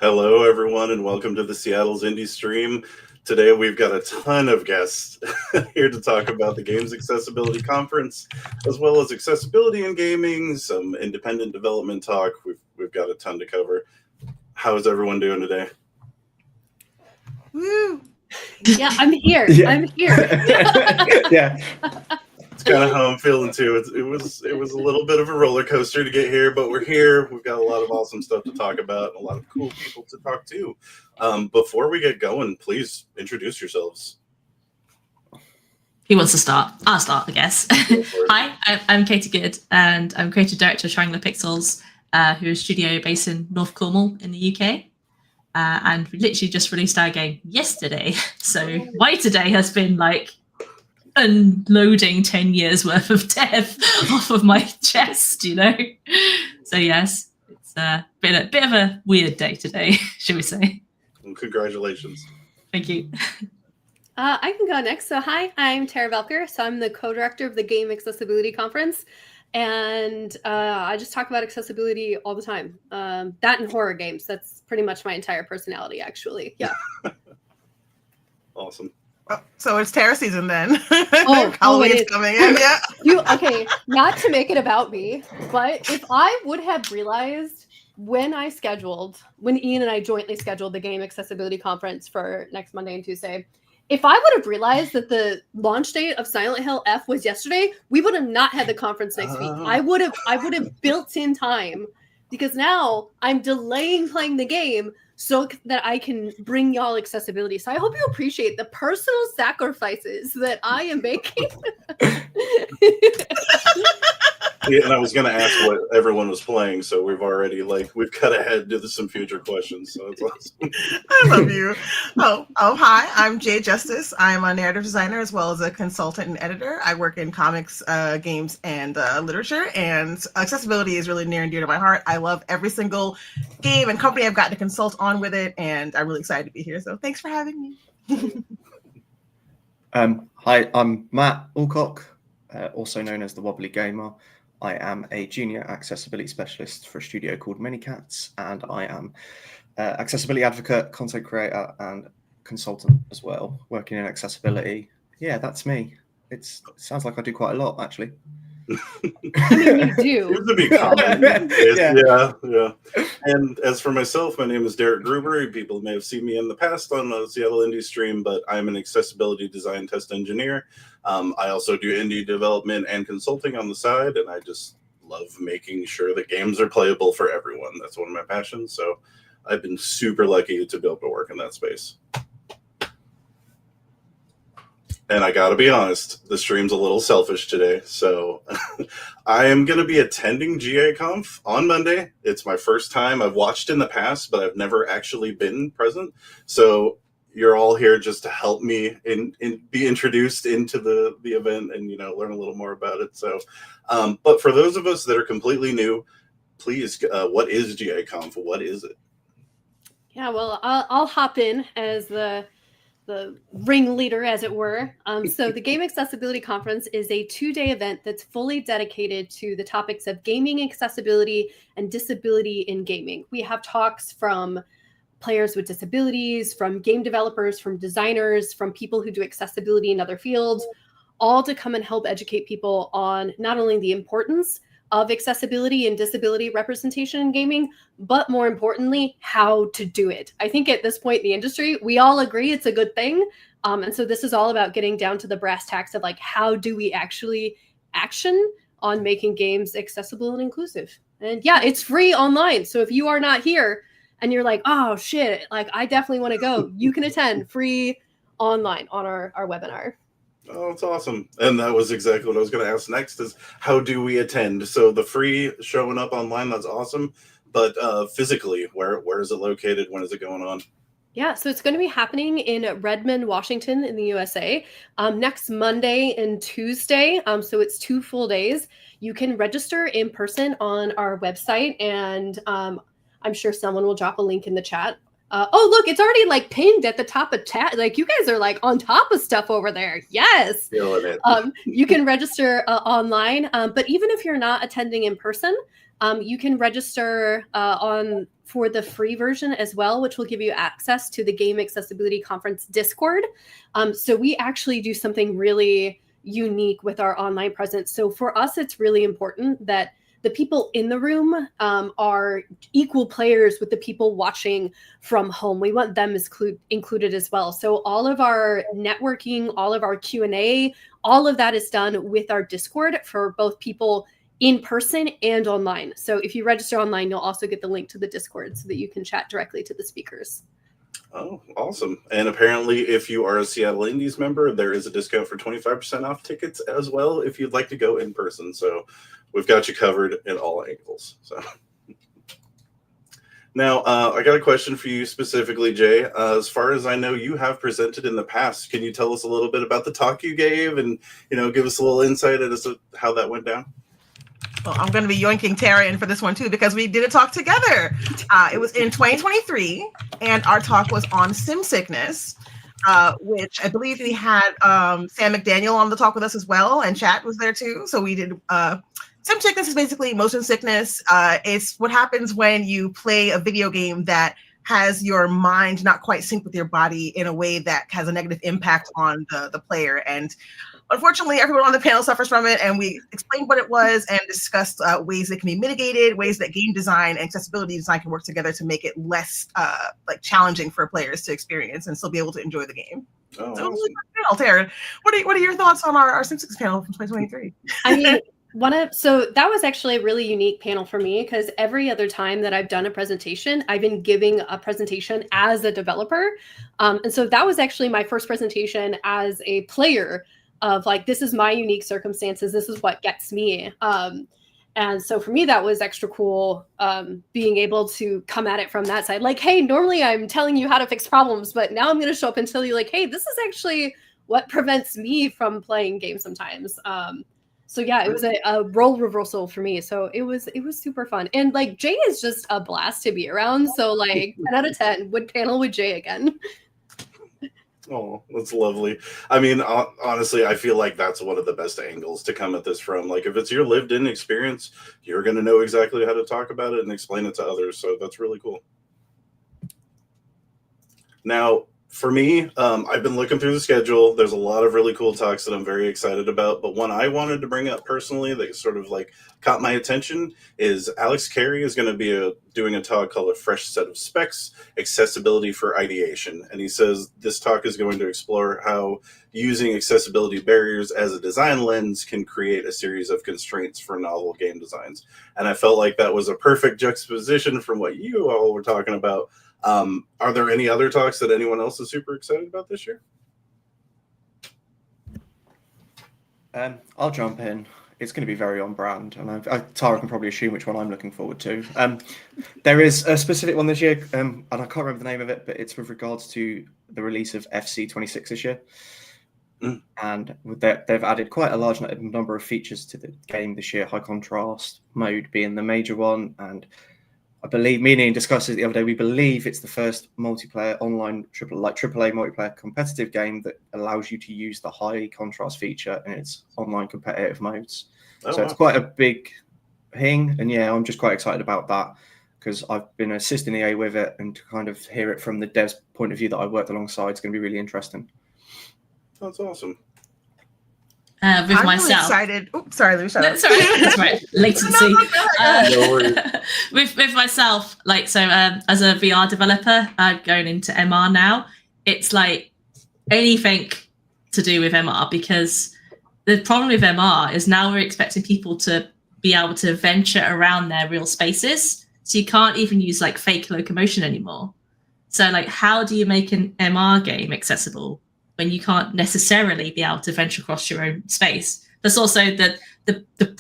Hello, everyone, and welcome to the Seattle's Indie Stream. Today, we've got a ton of guests here to talk about the Games Accessibility Conference, as well as accessibility in gaming, some independent development talk. We've got a ton to cover. How is everyone doing today? Woo! Yeah, I'm here. Yeah. I'm here. Yeah. It's kind of how I'm feeling too. It was a little bit of a roller coaster to get here, but we're here. We've got a lot of awesome stuff to talk about, and a lot of cool people to talk to. Before we get going, please introduce yourselves. Who wants to start? I'll start, I guess. Hi, I'm Katie Good, and I'm creative director of Triangular Pixels, who is a studio based in North Cornwall in the UK. And we literally just released our game yesterday. So my today has been like unloading 10 years worth of dev off of my chest, you know? So yes, it's been a bit of a weird day today, shall we say. Well, congratulations. Thank you. I can go next. So hi, I'm Tara Velker. So I'm the co-director of the Game Accessibility Conference. And I just talk about accessibility all the time. That and horror games. That's pretty much my entire personality, actually. Yeah. Awesome. Oh, so it's Terra season then. Halloween's coming in. Yeah. Okay, not to make it about me, but if I would have realized when Ian and I jointly scheduled the Game Accessibility Conference for next Monday and Tuesday, if I would have realized that the launch date of Silent Hill F was yesterday, we would have not had the conference next week. I would have built in time, because now I'm delaying playing the game so that I can bring y'all accessibility. So I hope you appreciate the personal sacrifices that I am making. Yeah, and I was going to ask what everyone was playing, so we've cut ahead to some future questions. So it's awesome. I love you. Hi, I'm Jay Justice. I'm a narrative designer as well as a consultant and editor. I work in comics, games, and literature, and accessibility is really near and dear to my heart. I love every single game and company I've gotten to consult on with it, and I'm really excited to be here. So thanks for having me. Hi, I'm Matt Alcock, also known as the Wobbly Gamer. I am a junior accessibility specialist for a studio called Manycats, and I am accessibility advocate, content creator, and consultant as well, working in accessibility. Yeah, that's me. It sounds like I do quite a lot, actually. I mean, you do. Seems to be common. Yeah. And as for myself, my name is Derek Gruber. People may have seen me in the past on the Seattle Indie Stream, but I'm an accessibility design test engineer. I also do indie development and consulting on the side, and I just love making sure that games are playable for everyone. That's one of my passions. So I've been super lucky to be able to work in that space. And I gotta be honest, the stream's a little selfish today. So I am gonna be attending GAconf on Monday. It's my first time. I've watched in the past, but I've never actually been present. So you're all here just to help me be introduced into the event and, learn a little more about it. So, but for those of us that are completely new, please, what is GAconf? What is it? Yeah, well, I'll hop in as the ringleader, as it were. So the Game Accessibility Conference is a 2-day event that's fully dedicated to the topics of gaming accessibility and disability in gaming. We have talks from players with disabilities, from game developers, from designers, from people who do accessibility in other fields, all to come and help educate people on not only the importance of accessibility and disability representation in gaming, but more importantly, how to do it. I think at this point in the industry, we all agree it's a good thing. And so this is all about getting down to the brass tacks of like, how do we actually action on making games accessible and inclusive? And yeah, it's free online. So if you are not here and you're like, oh shit, like I definitely want to go, you can attend free online on our webinar. Oh, it's awesome. And that was exactly what I was going to ask next is how do we attend? So the free showing up online, that's awesome. But physically, where is it located? When is it going on? Yeah, so it's going to be happening in Redmond, Washington in the USA next Monday and Tuesday. So it's 2 full days. You can register in person on our website, and I'm sure someone will drop a link in the chat. Oh, look, it's already like pinned at the top of chat. Like you guys are like on top of stuff over there. Yes. Feeling it. You can register online, but even if you're not attending in person, you can register for the free version as well, which will give you access to the Game Accessibility Conference Discord. So we actually do something really unique with our online presence. So for us, it's really important that the people in the room are equal players with the people watching from home. We want them included as well. So all of our networking, all of our Q&A, all of that is done with our Discord for both people in person and online. So if you register online, you'll also get the link to the Discord so that you can chat directly to the speakers. Oh, awesome. And apparently, if you are a Seattle Indies member, there is a discount for 25% off tickets as well if you'd like to go in person. So we've got you covered in all angles. So now, I got a question for you specifically, Jay. As far as I know, you have presented in the past. Can you tell us a little bit about the talk you gave and, give us a little insight as to how that went down? Well, I'm going to be yoinking Tara in for this one too, because we did a talk together. It was in 2023, and our talk was on sim sickness, which I believe we had Sam McDaniel on the talk with us as well, and chat was there too. So we did sim sickness is basically motion sickness. It's what happens when you play a video game that has your mind not quite sync with your body in a way that has a negative impact on the player. And unfortunately, everyone on the panel suffers from it, and we explained what it was and discussed ways that can be mitigated, ways that game design and accessibility design can work together to make it less challenging for players to experience and still be able to enjoy the game. Oh, So, awesome. Tara, what are your thoughts on our Sim6 panel from 2023? I mean, so that was actually a really unique panel for me because every other time that I've done a presentation, I've been giving a presentation as a developer. And so that was actually my first presentation as a player of like, this is my unique circumstances. This is what gets me. And so for me, that was extra cool, being able to come at it from that side. Like, hey, normally I'm telling you how to fix problems, but now I'm going to show up and tell you like, hey, this is actually what prevents me from playing games sometimes. So yeah, it was a role reversal for me. So it was super fun. And like Jay is just a blast to be around. So like 10 out of 10 would panel with Jay again. Oh, that's lovely. I mean, honestly, I feel like that's one of the best angles to come at this from. Like, if it's your lived-in experience, you're going to know exactly how to talk about it and explain it to others. So that's really cool. Now, for me, I've been looking through the schedule. There's a lot of really cool talks that I'm very excited about. But one I wanted to bring up personally that sort of like caught my attention is Alex Carey is going to be doing a talk called A Fresh Set of Specs, Accessibility for Ideation. And he says this talk is going to explore how using accessibility barriers as a design lens can create a series of constraints for novel game designs. And I felt like that was a perfect juxtaposition from what you all were talking about. Are there any other talks that anyone else is super excited about this year? I'll jump in. It's going to be very on brand, and Tara can probably assume which one I'm looking forward to. There is a specific one this year, and I can't remember the name of it, but it's with regards to the release of FC 26 this year. And they've added quite a large number of features to the game this year, high contrast mode being the major one, and I believe, me and Ian discussed it the other day, we believe it's the first multiplayer online AAA multiplayer competitive game that allows you to use the high contrast feature in its online competitive modes. So it's quite a big thing. And yeah, I'm just quite excited about that because I've been assisting EA with it, and to kind of hear it from the devs' point of view that I worked alongside is going to be really interesting. That's awesome. With I'm myself. really excited. Oops, sorry, let me shut up. That's right. Latency. No worries. With myself, like, so as a VR developer going into MR now, it's like anything to do with MR, because the problem with MR is now we're expecting people to be able to venture around their real spaces. So you can't even use like fake locomotion anymore. So like, how do you make an MR game accessible when you can't necessarily be able to venture across your own space? There's also the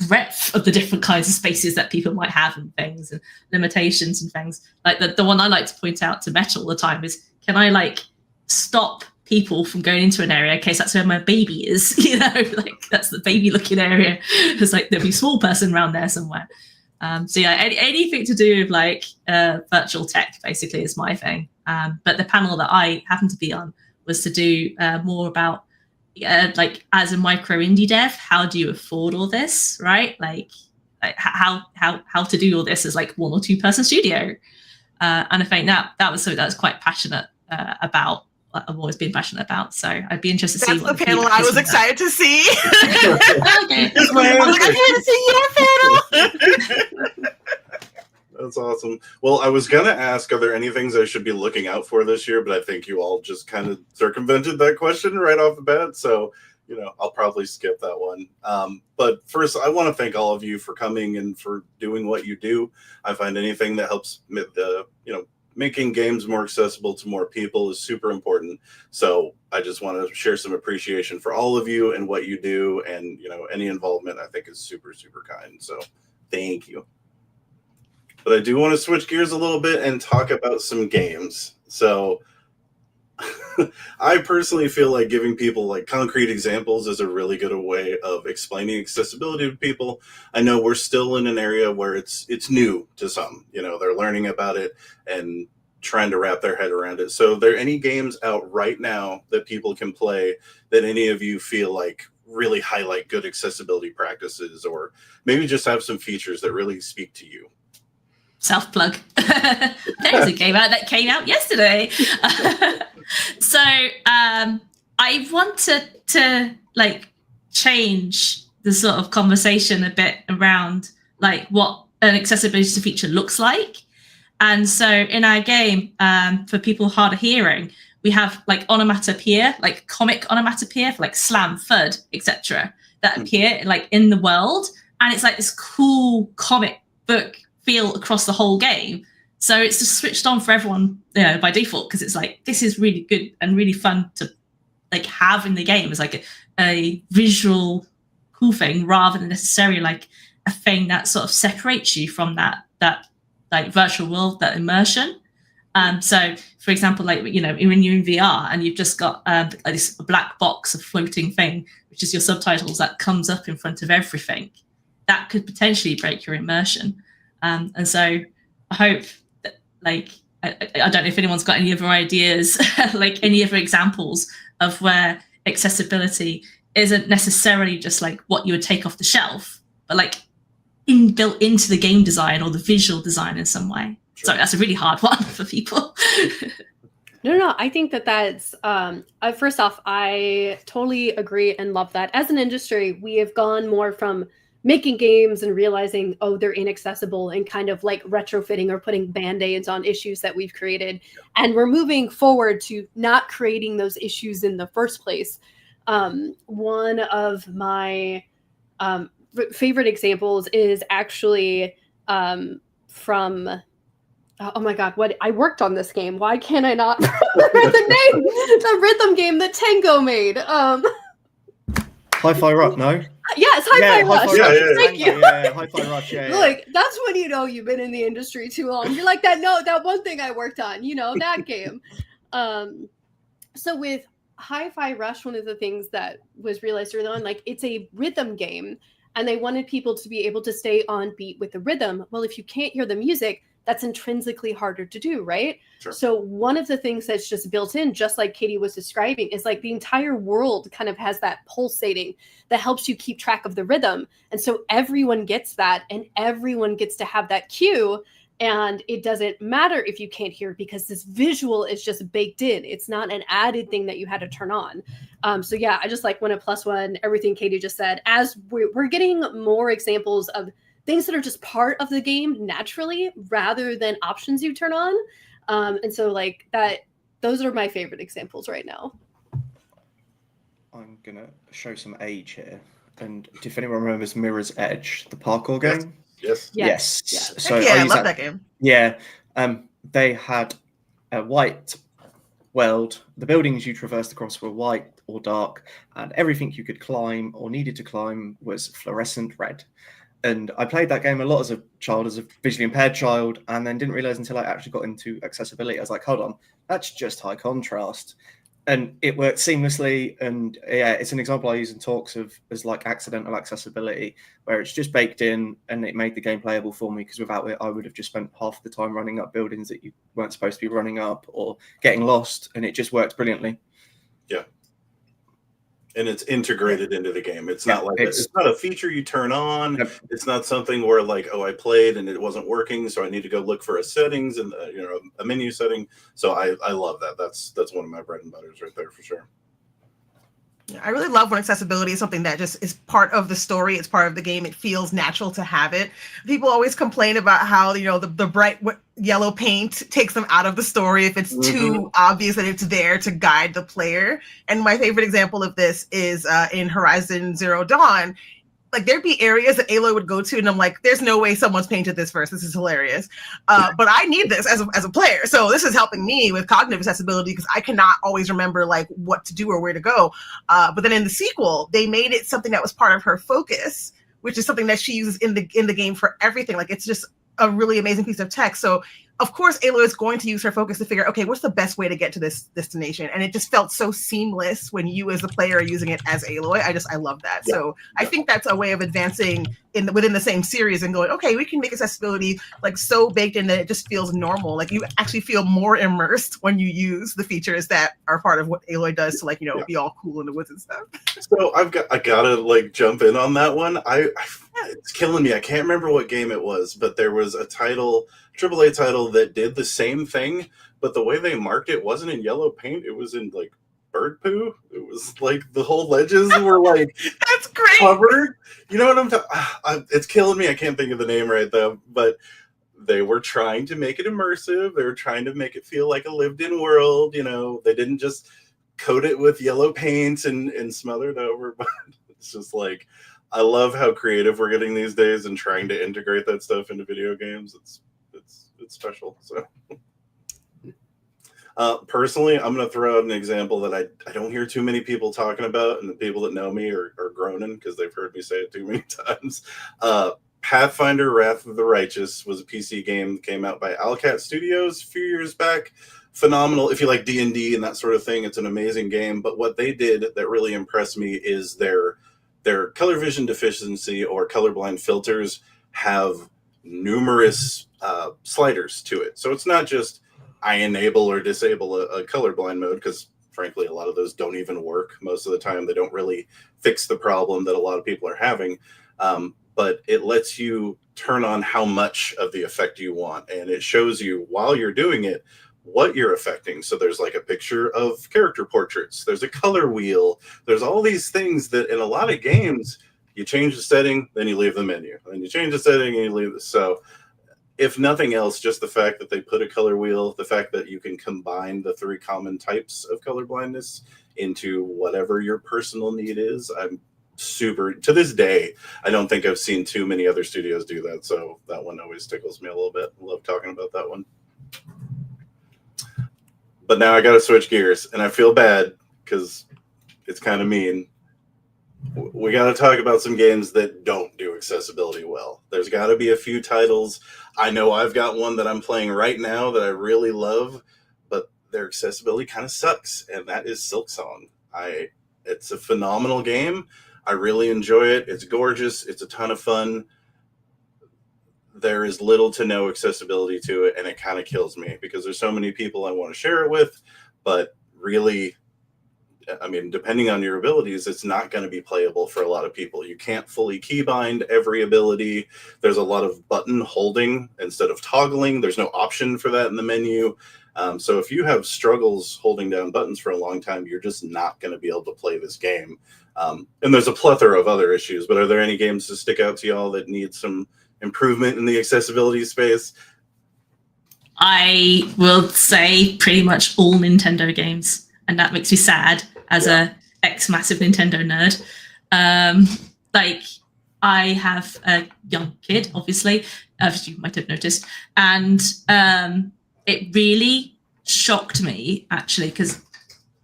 breadth of the different kinds of spaces that people might have and things and limitations and things. Like the one I like to point out to Metal all the time is, can I like stop people from going into an area in case that's where my baby is? You know, like that's the baby looking area. It's like there'll be a small person around there somewhere. So yeah, anything to do with like virtual tech basically is my thing. But the panel that I happened to be on was to do more about like as a micro indie dev, how do you afford all this, right? Like how to do all this as like 1 or 2 person studio. And I think that was something that I was quite passionate about. I've always been passionate about, so I'd be interested to see what the panel I was excited to see. Okay. I'm like, I'm here to see your panel. That's awesome. Well, I was gonna ask, are there any things I should be looking out for this year? But I think you all just kind of circumvented that question right off the bat. So, I'll probably skip that one. But first, I want to thank all of you for coming and for doing what you do. I find anything that helps making games more accessible to more people is super important. So I just want to share some appreciation for all of you and what you do, and any involvement I think is super, super kind. So thank you. But I do want to switch gears a little bit and talk about some games. So I personally feel like giving people like concrete examples is a really good way of explaining accessibility to people. I know we're still in an area where it's new to some, they're learning about it and trying to wrap their head around it. So are there any games out right now that people can play that any of you feel like really highlight good accessibility practices, or maybe just have some features that really speak to you? Self-plug. There's a game out that came out yesterday. So I wanted to like change the sort of conversation a bit around like what an accessibility feature looks like. And so in our game, for people hard of hearing, we have like onomatopoeia, like comic onomatopoeia for like slam, thud, etc. that appear like in the world. And it's like this cool comic book feel across the whole game. So it's just switched on for everyone, by default, because it's like, this is really good and really fun to like have in the game as like a visual cool thing, rather than necessarily like a thing that sort of separates you from that like virtual world, that immersion. So for example, like, when you're in VR and you've just got this black box of floating thing, which is your subtitles, that comes up in front of everything, that could potentially break your immersion. And so I hope that, like, I don't know if anyone's got any other ideas, like any other examples of where accessibility isn't necessarily just like what you would take off the shelf, but like built into the game design or the visual design in some way. Sure. Sorry, that's a really hard one for people. No, I think that's first off, I totally agree and love that. As an industry, we have gone more from making games and realizing, oh, they're inaccessible, and kind of like retrofitting or putting band-aids on issues that we've created. And we're moving forward to not creating those issues in the first place. One of my favorite examples is actually from, oh my God, I worked on this game. Why can't I not remember the name? The rhythm game that Tango made. Hi-Fi Rush, no? Yes, Hi-Fi Rush. Yeah. Thank you. Yeah, Hi-Fi Rush, yeah. Look, that's when you know you've been in the industry too long. You're like, that one thing I worked on, that game. So with Hi-Fi Rush, one of the things that was realized early on, like, it's a rhythm game, and they wanted people to be able to stay on beat with the rhythm. Well, if you can't hear the music, that's intrinsically harder to do, right? Sure. So one of the things that's just built in, just like Katie was describing, is like the entire world kind of has that pulsating that helps you keep track of the rhythm. And so everyone gets that, and everyone gets to have that cue. And it doesn't matter if you can't hear, because this visual is just baked in. It's not an added thing that you had to turn on. So yeah, I just like want to plus one everything Katie just said. As we're getting more examples of things that are just part of the game naturally, rather than options you turn on. And so like that, those are my favorite examples right now. I'm going to show some age here. And if anyone remembers Mirror's Edge, the parkour game? Yes. So I love that game. Yeah. They had a white world. The buildings you traversed across were white or dark, and everything you could climb or needed to climb was fluorescent red. And I played that game a lot as a child, as a visually impaired child, and then didn't realize until I actually got into accessibility. I was like, hold on, that's just high contrast. and it worked seamlessly. And yeah, it's an example I use in talks as like accidental accessibility, where it's just baked in and it made the game playable for me, because without it I would have just spent half the time running up buildings that you weren't supposed to be running up or getting lost, and it just worked brilliantly. Yeah. And it's integrated into the game. It's not like it's not a feature you turn on. Yep. It's not something where like, oh, I played and it wasn't working, so I need to go look for a settings and a menu setting. So I love that. That's one of my bread and butters right there for sure. Yeah, I really love when accessibility is something that just is part of the story. It's part of the game. It feels natural to have it. People always complain about how, the bright yellow paint takes them out of the story if it's too obvious that it's there to guide the player. And my favorite example of this is in Horizon Zero Dawn. Like, there'd be areas that Aloy would go to, and I'm like, there's no way someone's painted this first. This is hilarious. But I need this as a player. So this is helping me with cognitive accessibility, because I cannot always remember like what to do or where to go. But then in the sequel, they made it something that was part of her focus, which is something that she uses in the game for everything. Like, it's just a really amazing piece of tech. So of course, Aloy is going to use her focus to figure out, okay, what's the best way to get to this destination? And it just felt so seamless when you as the player are using it as Aloy. I love that. Yeah. So I think that's a way of advancing within the same series and going, okay, we can make accessibility like so baked in that it just feels normal. Like, you actually feel more immersed when you use the features that are part of what Aloy does to be all cool in the woods and stuff. So I gotta like jump in on that one. It's killing me. I can't remember what game it was, but there was a AAA title that did the same thing, but the way they marked it wasn't in yellow paint. It was in like bird poo. It was like the whole ledges were like that's great covered. You know what I'm talking? It's killing me. I can't think of the name right though, but they were trying to make it immersive. They were trying to make it feel like a lived-in world. They didn't just coat it with yellow paint and smother it over. But it's just like, I love how creative we're getting these days and trying to integrate that stuff into video games. It's special. So personally, I'm going to throw out an example that I don't hear too many people talking about, and the people that know me are groaning because they've heard me say it too many times. Pathfinder Wrath of the Righteous was a PC game that came out by Owlcat Studios a few years back. Phenomenal. If you like D&D and that sort of thing, it's an amazing game. But what they did that really impressed me is their color vision deficiency or colorblind filters have numerous sliders to it. So it's not just I enable or disable a colorblind mode, because frankly a lot of those don't even work most of the time. They don't really fix the problem that a lot of people are having, but it lets you turn on how much of the effect you want, and it shows you while you're doing it what you're affecting. So there's like a picture of character portraits, there's a color wheel, there's all these things that in a lot of games you change the setting, then you leave the menu, and you change the setting and you leave it. So if nothing else, just the fact that they put a color wheel, the fact that you can combine the 3 common types of color blindness into whatever your personal need is, I'm super, to this day, I don't think I've seen too many other studios do that. So that one always tickles me a little bit. I love talking about that one. But now I got to switch gears, and I feel bad because it's kind of mean. We got to talk about some games that don't do accessibility well. There's got to be a few titles. I know I've got one that I'm playing right now that I really love, but their accessibility kind of sucks, and that is Silksong. It's a phenomenal game. I really enjoy it. It's gorgeous. It's a ton of fun. There is little to no accessibility to it, and it kind of kills me because there's so many people I want to share it with, but really, I mean, depending on your abilities, it's not going to be playable for a lot of people. You can't fully keybind every ability. There's a lot of button holding instead of toggling. There's no option for that in the menu. So if you have struggles holding down buttons for a long time, you're just not going to be able to play this game. And there's a plethora of other issues, but are there any games to stick out to y'all that need some improvement in the accessibility space? I will say pretty much all Nintendo games, and that makes me sad as a ex-massive Nintendo nerd. Like, I have a young kid, obviously, as you might have noticed, and it really shocked me, actually, because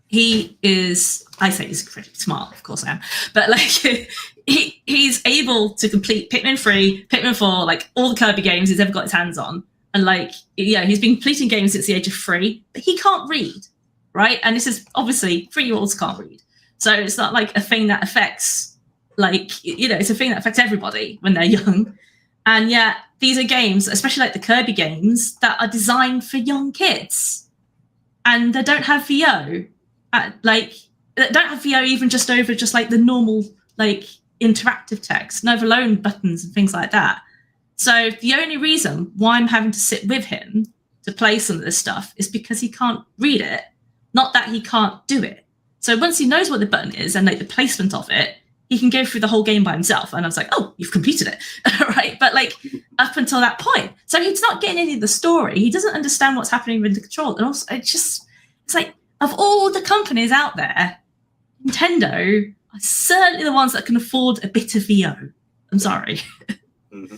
he is, I say he's pretty smart, of course I am, but like he's able to complete Pikmin 3, Pikmin 4, like all the Kirby games he's ever got his hands on. And like, yeah, he's been completing games since the age of 3, but he can't read. right? And this is obviously 3-year-olds can't read. So it's not like a thing that affects, like, you know, it's a thing that affects everybody when they're young. And yet these are games, especially like the Kirby games, that are designed for young kids. And they don't have VO. They don't have VO even just over just like the normal, like, interactive text, never alone buttons and things like that. So the only reason why I'm having to sit with him to play some of this stuff is because he can't read it, not that he can't do it. So once he knows what the button is and like the placement of it, he can go through the whole game by himself. And I was like, oh, you've completed it, right? But like up until that point, so he's not getting any of the story. He doesn't understand what's happening with the control. And also, it's like, of all the companies out there, Nintendo are certainly the ones that can afford a bit of VO. I'm sorry. Mm-hmm.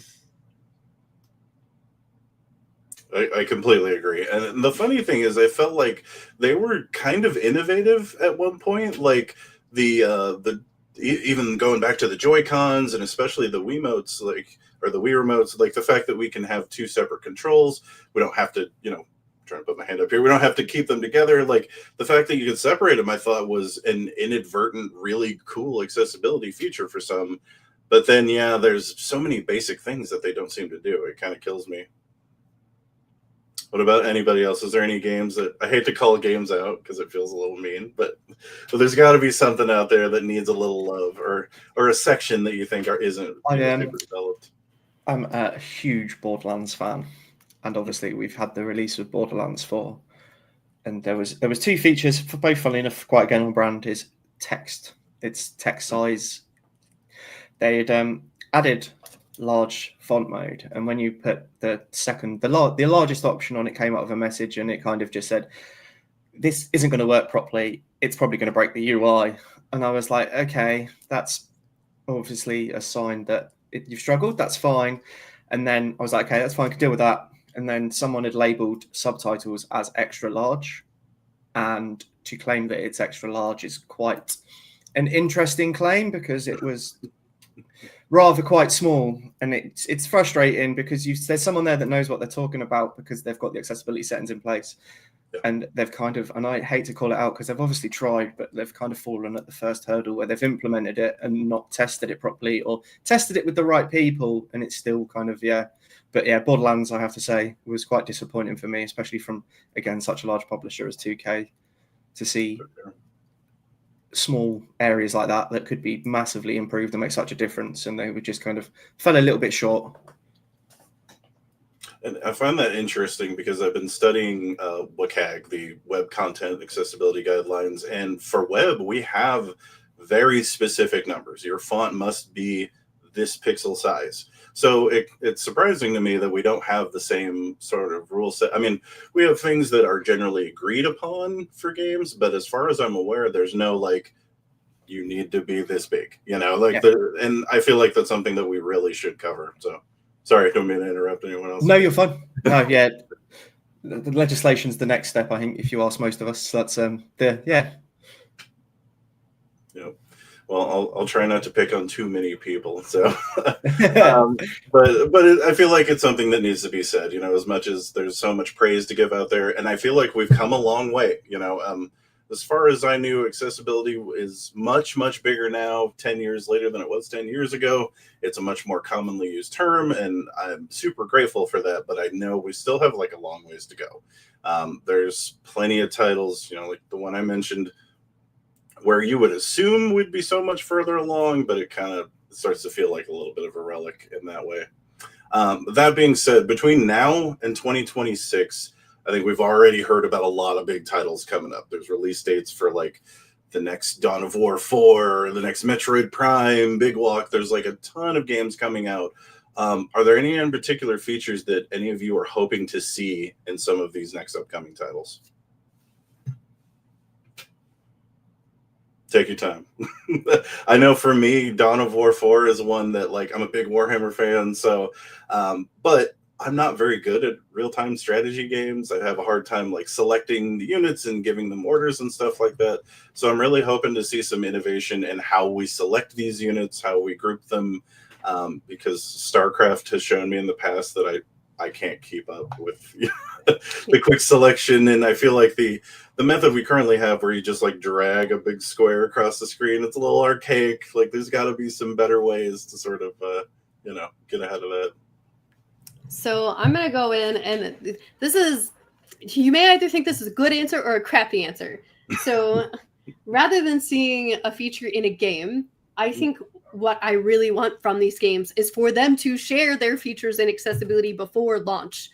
I completely agree. And the funny thing is, I felt like they were kind of innovative at one point. Like even going back to the Joy-Cons and especially the Wiimotes, like, or the Wii remotes, like the fact that we can have 2 separate controls. We don't have to, you know, I'm trying to put my hand up here. We don't have to keep them together. Like the fact that you could separate them, I thought was an inadvertent, really cool accessibility feature for some. But then, yeah, there's so many basic things that they don't seem to do. It kind of kills me. What about anybody else? Is there any games that, I hate to call games out because it feels a little mean, but there's got to be something out there that needs a little love, or a section that you think isn't super developed? I'm a huge Borderlands fan, and obviously we've had the release of Borderlands 4, and there was 2 features for both, funnily enough, quite again on brand, is text. It's text size. They had added large font mode, and when you put the largest option on, it came out of a message, and it kind of just said, this isn't going to work properly, it's probably going to break the UI. And I was like, okay, that's obviously a sign that you've struggled, that's fine. And then I was like, okay, that's fine, I can deal with that. And then someone had labeled subtitles as extra large, and to claim that it's extra large is quite an interesting claim, because it was rather quite small, and it's frustrating because there's someone there that knows what they're talking about, because they've got the accessibility settings in place. Yeah. And they've kind of, and I hate to call it out because they've obviously tried, but they've kind of fallen at the first hurdle where they've implemented it and not tested it properly, or tested it with the right people, and it's still kind of, yeah. But yeah, Borderlands, I have to say, was quite disappointing for me, especially from, again, such a large publisher as 2K, to see small areas like that could be massively improved and make such a difference, and they would just kind of fell a little bit short. And I find that interesting because I've been studying WCAG, the Web Content Accessibility Guidelines, and for web we have very specific numbers. Your font must be this pixel size. So it's surprising to me that we don't have the same sort of rule set. I mean, we have things that are generally agreed upon for games, but as far as I'm aware, there's no, like, you need to be this big, you know, like, yeah. And I feel like that's something that we really should cover. So sorry, I don't mean to interrupt anyone else. No, you're fine. No, yeah. The legislation's the next step, I think, if you ask most of us. That's yeah. Yep. Well, I'll try not to pick on too many people. So, but I feel like it's something that needs to be said. You know, as much as there's so much praise to give out there, and I feel like we've come a long way. You know, as far as I knew, accessibility is much, much bigger now, 10 years later than it was 10 years ago. It's a much more commonly used term, and I'm super grateful for that. But I know we still have like a long ways to go. There's plenty of titles, you know, like the one I mentioned, where you would assume we'd be so much further along, but it kind of starts to feel like a little bit of a relic in that way. That being said, between now and 2026, I think we've already heard about a lot of big titles coming up. There's release dates for like the next Dawn of War 4, the next Metroid Prime, Big Walk. There's like a ton of games coming out. Are there any in particular features that any of you are hoping to see in some of these next upcoming titles? Take your time. I know for me, Dawn of War 4 is one that, like, I'm a big Warhammer fan, so, but I'm not very good at real-time strategy games. I have a hard time, like, selecting the units and giving them orders and stuff like that. So I'm really hoping to see some innovation in how we select these units, how we group them, because StarCraft has shown me in the past that I can't keep up with the quick selection, and I feel like the the method we currently have where you just like drag a big square across the screen, it's a little archaic. Like there's got to be some better ways to sort of, get ahead of that. So I'm going to go in, and you may either think this is a good answer or a crappy answer. So rather than seeing a feature in a game, I think what I really want from these games is for them to share their features and accessibility before launch.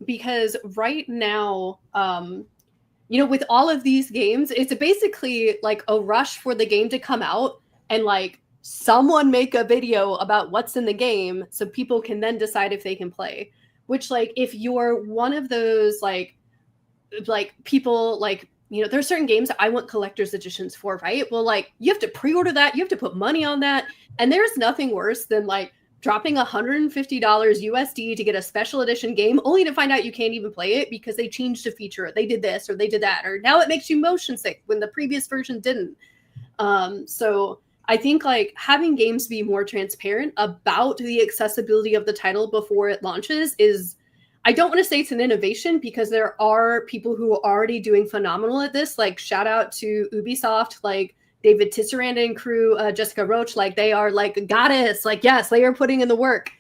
Because right now, with all of these games, it's basically like a rush for the game to come out and like someone make a video about what's in the game so people can then decide if they can play. Which, like, if you're one of those like people, like, there's certain games that I want collector's editions for, right? Well, like, you have to pre-order that, you have to put money on that, and there's nothing worse than like dropping $150 USD to get a special edition game only to find out you can't even play it because they changed a feature, they did this or they did that, or now it makes you motion sick when the previous version didn't. So I think like having games be more transparent about the accessibility of the title before it launches is, I don't want to say it's an innovation because there are people who are already doing phenomenal at this. Like shout out to Ubisoft, like David Tisserand and crew, Jessica Roach, like they are like goddess, like yes, they are putting in the work.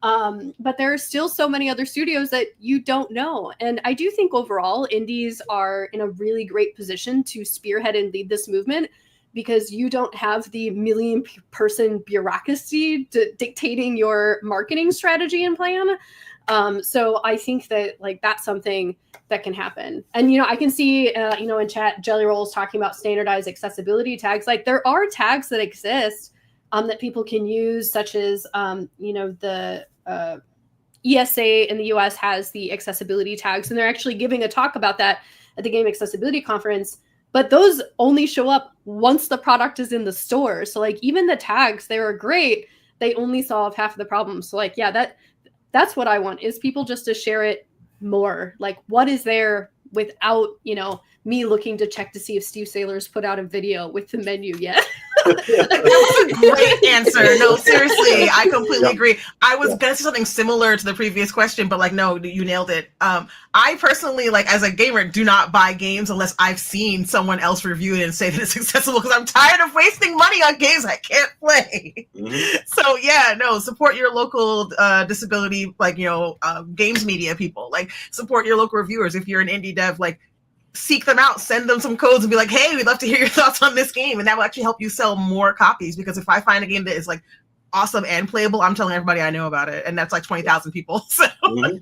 But there are still so many other studios that you don't know. And I do think overall indies are in a really great position to spearhead and lead this movement, because you don't have the million-person bureaucracy dictating your marketing strategy and plan. So I think that like that's something that can happen. And, I can see, in chat, Jelly Rolls talking about standardized accessibility tags. Like there are tags that exist that people can use, such as, the ESA in the US has the accessibility tags, and they're actually giving a talk about that at the Game Accessibility Conference. But those only show up once the product is in the store. So like even the tags, they were great. They only solve half of the problem. So like, yeah, that's what I want, is people just to share it more. Like what is there without, me looking to check to see if Steve Saylor's put out a video with the menu yet. That was a great answer. No, seriously, I completely agree. I was gonna say something similar to the previous question, but like, no, you nailed it. I personally, like, as a gamer, do not buy games unless I've seen someone else review it and say that it's accessible, because I'm tired of wasting money on games I can't play. Mm-hmm. So yeah, no, support your local disability, like, games media people. Like, support your local reviewers. If you're an indie dev, like, seek them out, send them some codes and be like, hey, we'd love to hear your thoughts on this game. And that will actually help you sell more copies, because if I find a game that is like awesome and playable, I'm telling everybody I know about it. And that's like 20,000 people. So mm-hmm.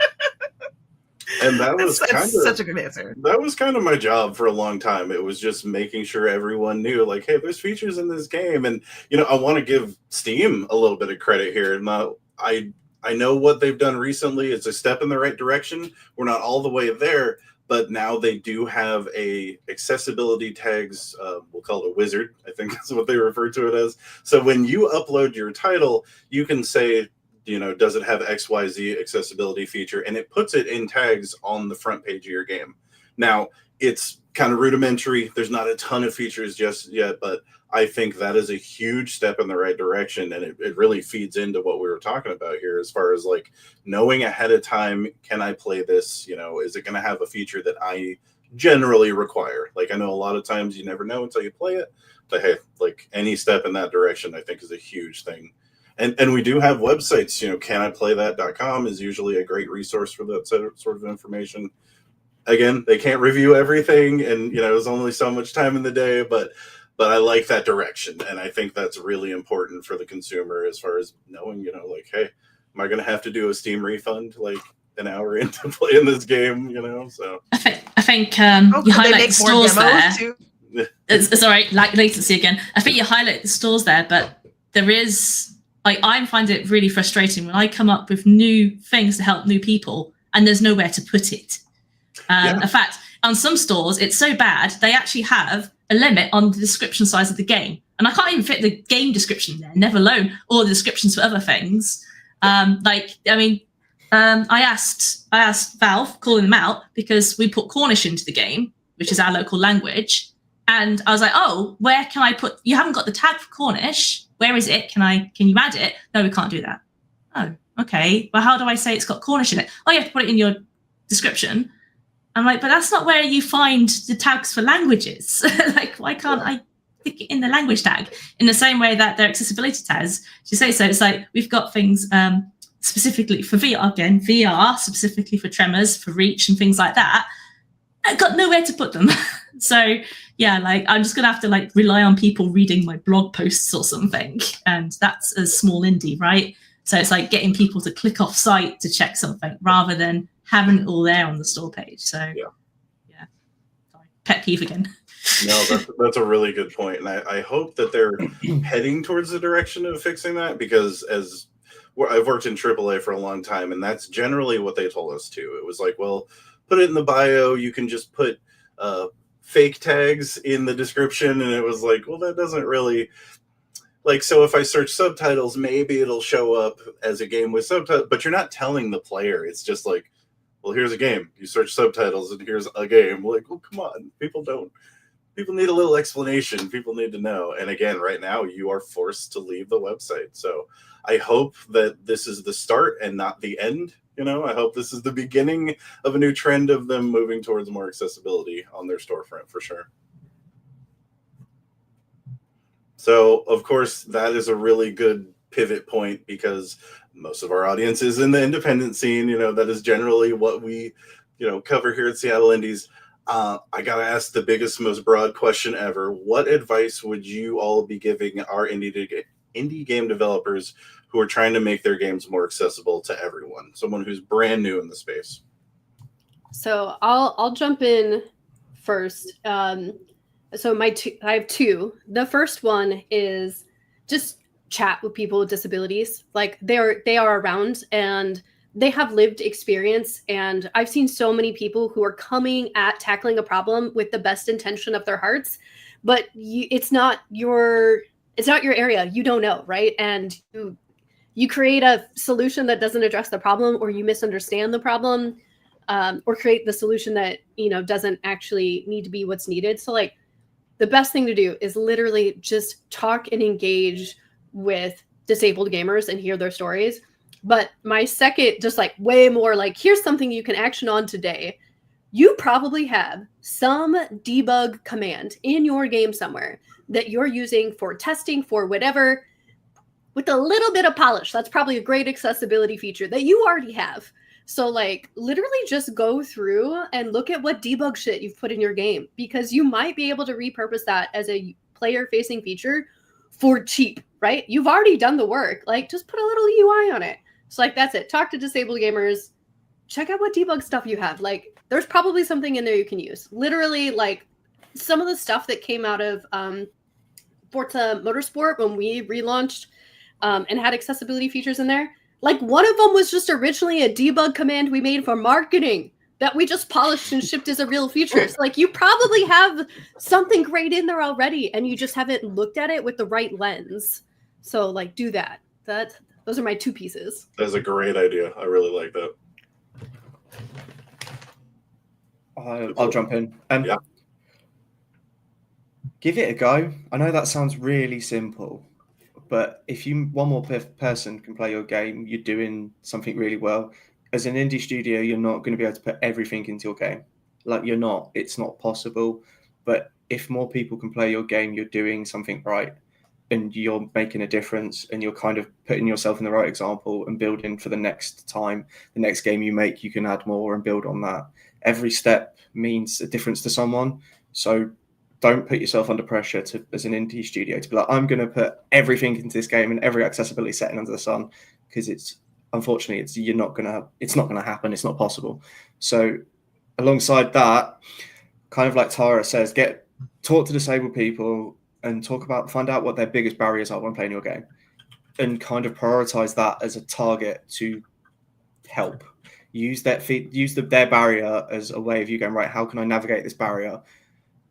And that was such a good answer. That was kind of my job for a long time. It was just making sure everyone knew, like, hey, there's features in this game. And, I want to give Steam a little bit of credit here. And I know what they've done recently. It's a step in the right direction. We're not all the way there, but now they do have a accessibility tags, we'll call it a wizard, I think that's what they refer to it as. So when you upload your title, you can say, does it have XYZ accessibility feature? And it puts it in tags on the front page of your game. Now, it's kind of rudimentary. There's not a ton of features just yet, but I think that is a huge step in the right direction. And it really feeds into what we were talking about here, as far as like knowing ahead of time, can I play this? Is it going to have a feature that I generally require? Like, I know a lot of times you never know until you play it, but hey, like any step in that direction, I think is a huge thing. And we do have websites, caniplaythat.com is usually a great resource for that sort of information. Again, they can't review everything, and there's only so much time in the day, but I like that direction, and I think that's really important for the consumer, as far as knowing, like, hey, am I going to have to do a Steam refund like an hour into playing this game? So I think you highlight the stores there. It's all right, like latency again. I think you highlight the stores there, but there is, like, I find it really frustrating when I come up with new things to help new people and there's nowhere to put it. In fact, on some stores, it's so bad, they actually have a limit on the description size of the game. And I can't even fit the game description there, never alone all the descriptions for other things. I asked Valve, calling them out, because we put Cornish into the game, which is our local language. And I was like, oh, where can I put, you haven't got the tag for Cornish. Where is it? Can you add it? No, we can't do that. Oh, okay. Well, how do I say it's got Cornish in it? Oh, you have to put it in your description. I'm like, but that's not where you find the tags for languages. Like, why can't I stick it in the language tag in the same way that their accessibility tags? You say so. It's like we've got things specifically for VR, again, VR specifically for tremors, for reach, and things like that. I got nowhere to put them. So yeah, like I'm just gonna have to like rely on people reading my blog posts or something, and that's a small indie, right? So it's like getting people to click off site to check something rather than having it all there on the store page. So yeah. Sorry. Pet peeve again. No, that's a really good point. And I hope that they're heading towards the direction of fixing that, because I've worked in AAA for a long time, and that's generally what they told us too. It was like, well, put it in the bio. You can just put fake tags in the description. And it was like, well, that doesn't really... Like, so if I search subtitles, maybe it'll show up as a game with subtitles, but you're not telling the player. It's just like, well, here's a game. You search subtitles and here's a game. Like, well, come on. People need a little explanation. People need to know. And again, right now, you are forced to leave the website. So I hope that this is the start and not the end. You know, I hope this is the beginning of a new trend of them moving towards more accessibility on their storefront for sure. So, of course, that is a really good pivot point, because most of our audience is in the independent scene. You know, that is generally what we, cover here at Seattle Indies. I got to ask the biggest, most broad question ever. What advice would you all be giving our indie game developers who are trying to make their games more accessible to everyone? Someone who's brand new in the space. So I'll jump in first. So I have two. The first one is just chat with people with disabilities. Like they are around and they have lived experience. And I've seen so many people who are coming at tackling a problem with the best intention of their hearts, but it's not your area. You don't know, right? And you create a solution that doesn't address the problem, or you misunderstand the problem, or create the solution that doesn't actually need to be what's needed. So like, the best thing to do is literally just talk and engage with disabled gamers and hear their stories. But my second, just like way more like, here's something you can action on today. You probably have some debug command in your game somewhere that you're using for testing, for whatever, with a little bit of polish. That's probably a great accessibility feature that you already have. So like literally just go through and look at what debug shit you've put in your game, because you might be able to repurpose that as a player facing feature for cheap, right? You've already done the work. Like just put a little UI on it. So like, that's it. Talk to disabled gamers, check out what debug stuff you have. Like there's probably something in there you can use. Literally like some of the stuff that came out of Forza Motorsport when we relaunched and had accessibility features in there. Like one of them was just originally a debug command we made for marketing that we just polished and shipped as a real feature. So like you probably have something great in there already and you just haven't looked at it with the right lens. So like do that. Those are my two pieces. That's a great idea. I really like that. I'll jump in. Yeah. Give it a go. I know that sounds really simple, but if one more person can play your game, you're doing something really well. As an indie studio, you're not going to be able to put everything into your game. Like you're not. It's not possible. But if more people can play your game, you're doing something right, and you're making a difference, and you're kind of putting yourself in the right example and building for the next time. The next game you make, you can add more and build on that. Every step means a difference to someone. So don't put yourself under pressure as an indie studio to be like, I'm going to put everything into this game and every accessibility setting under the sun, because it's not going to happen. It's not possible. So alongside that, kind of like Tara says, talk to disabled people and find out what their biggest barriers are when playing your game, and kind of prioritize that as a target to help. Use their barrier as a way of you going, right, how can I navigate this barrier?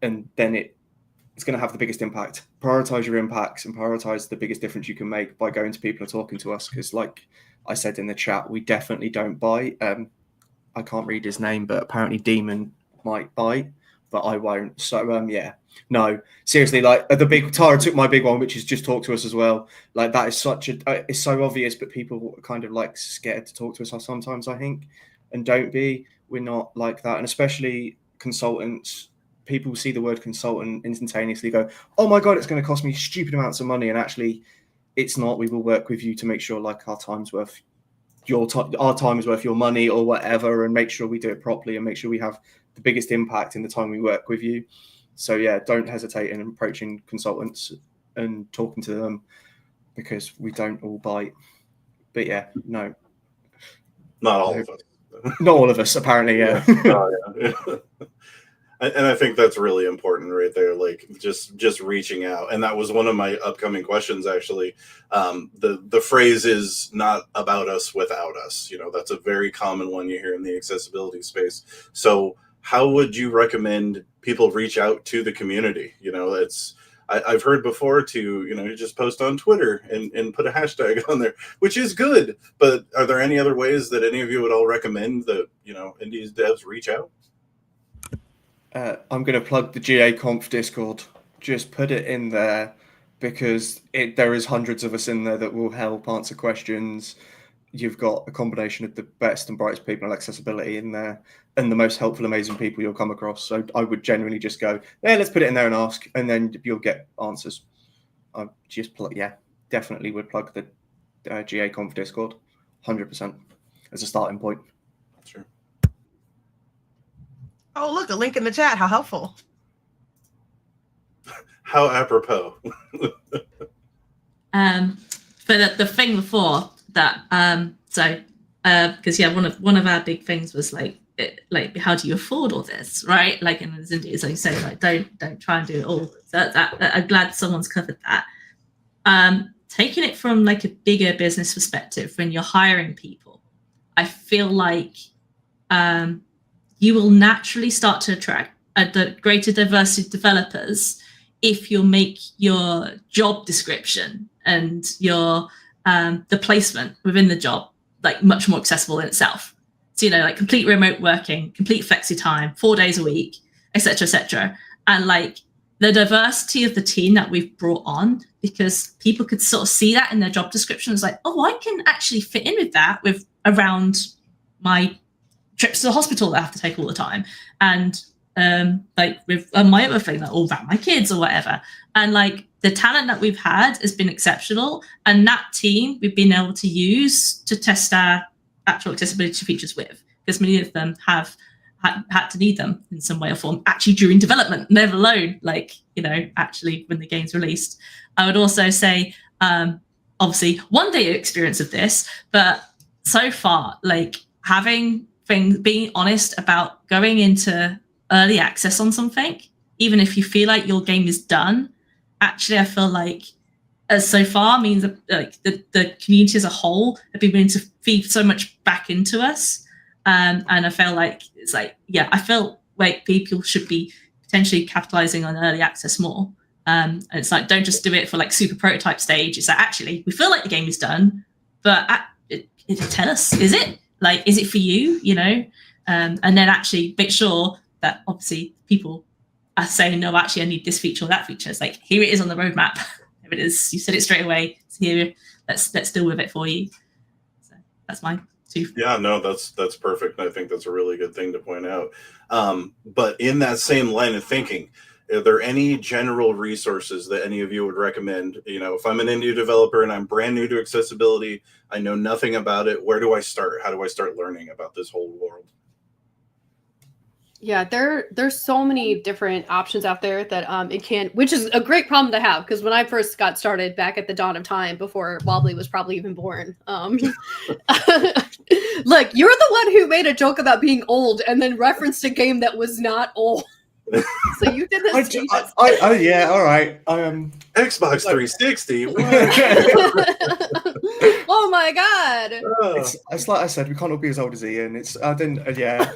And then it's going to have the biggest impact. Prioritize your impacts and prioritize the biggest difference you can make by going to people and talking to us. Because like I said in the chat, we definitely don't bite. I can't read his name, but apparently Demon might bite, but I won't. So yeah, no, seriously, like Tara took my big one, which is just talk to us as well. Like that is it's so obvious, but people are kind of like scared to talk to us sometimes, I think, and don't be. We're not like that. And especially consultants, people see the word consultant instantaneously go, oh my God, it's going to cost me stupid amounts of money. And actually it's not. We will work with you to make sure like our time's worth your time, our time is worth your money or whatever, and make sure we do it properly and make sure we have the biggest impact in the time we work with you. So yeah, don't hesitate in approaching consultants and talking to them, because we don't all bite. But yeah, no. Not all of us. Not all of us, apparently, yeah. Yeah. And I think that's really important right there, like just reaching out. And that was one of my upcoming questions, actually. The phrase is not about us without us. You know, that's a very common one you hear in the accessibility space. So how would you recommend people reach out to the community? You know, I've heard before to, you know, you just post on Twitter and put a hashtag on there, which is good. But are there any other ways that any of you would all recommend that, you know, indie devs reach out? I'm going to plug the GAconf Discord. Just put it in there, because there is hundreds of us in there that will help answer questions. You've got a combination of the best and brightest people in accessibility in there, and the most helpful, amazing people you'll come across. So I would genuinely just go, yeah, let's put it in there and ask, and then you'll get answers. I just definitely would plug the GAconf Discord, 100% as a starting point. Sure. Oh, look, a link in the chat. How helpful. How apropos. But the thing before that, because one of our big things was like how do you afford all this, right? Like, and as India, as you say, like don't try and do it all. So I'm glad someone's covered that. Taking it from like a bigger business perspective, when you're hiring people, I feel like you will naturally start to attract a greater diversity of developers if you make your job description and your the placement within the job like much more accessible in itself. So, you know, like complete remote working, complete flexi time, 4 days a week, etc., etc. And like the diversity of the team that we've brought on, because people could sort of see that in their job descriptions, like, oh, I can actually fit in with that with around my trips to the hospital that I have to take all the time, and like with my other thing, like all about my kids or whatever. And like the talent that we've had has been exceptional, and that team we've been able to use to test our actual accessibility features with, because many of them have had to need them in some way or form actually during development, never alone like, you know, actually when the game's released. I would also say obviously one day experience of this, but so far like having being honest about going into early access on something, even if you feel like your game is done, actually I feel like as so far means that like the community as a whole have been willing to feed so much back into us, and I feel like it's like, yeah, I feel like people should be potentially capitalizing on early access more, and it's like, don't just do it for like super prototype stage. It's like, actually we feel like the game is done, but tell us, is it for you, you know? And then actually make sure that obviously people are saying, no, actually I need this feature or that feature. It's like, here it is on the roadmap. There it is. You said it straight away. It's here. Let's deal with it for you. So that's my two. Yeah, no, that's perfect. And I think that's a really good thing to point out. But in that same line of thinking, are there any general resources that any of you would recommend? You know, if I'm an indie developer and I'm brand new to accessibility, I know nothing about it, where do I start? How do I start learning about this whole world? Yeah, there's so many different options out there that it can, which is a great problem to have, because when I first got started back at the dawn of time, before Wobbly was probably even born, look, you're the one who made a joke about being old and then referenced a game that was not old. So you did this. Oh yeah, all right. Xbox 360. Oh my god! It's like I said, we can't all be as old as Ian. Yeah.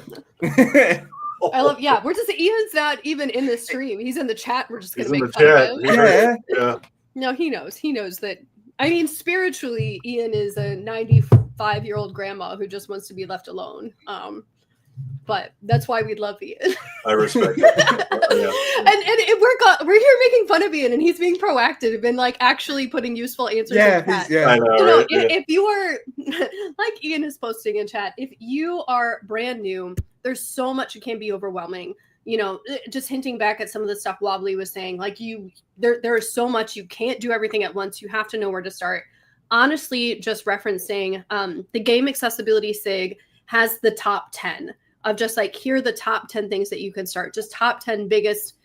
I love. Yeah, we're just Ian's not even in the stream. He's in the chat. We're just gonna make fun of him. Yeah. No, he knows. He knows that. I mean, spiritually, Ian is a 95-year-old grandma who just wants to be left alone. but that's why we love Ian. I respect it. And we're here making fun of Ian, and he's being proactive and been like actually putting useful answers in chat. Yeah. I know, So right? if you are like Ian is posting in chat, if you are brand new, there's so much it can be overwhelming. Just hinting back at some of the stuff Wobbly was saying, like there is so much, you can't do everything at once. You have to know where to start. Honestly, just referencing the game accessibility SIG has the top 10 of just like, here are the top 10 things that you can start, just top 10 biggest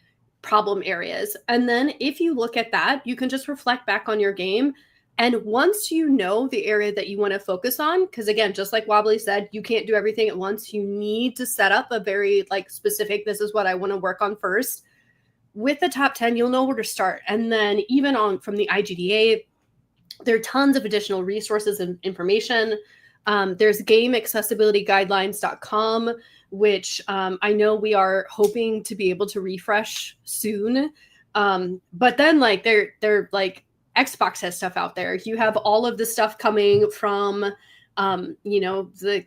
problem areas. And then if you look at that, you can just reflect back on your game. And once you know the area that you want to focus on, because again, just like Wobbly said, you can't do everything at once. You need to set up a very like specific, this is what I want to work on first. With the top 10, you'll know where to start. And then even on from the IGDA, there are tons of additional resources and information. There's GameAccessibilityGuidelines.com, which I know we are hoping to be able to refresh soon. But then like they're like Xbox has stuff out there. You have all of the stuff coming from the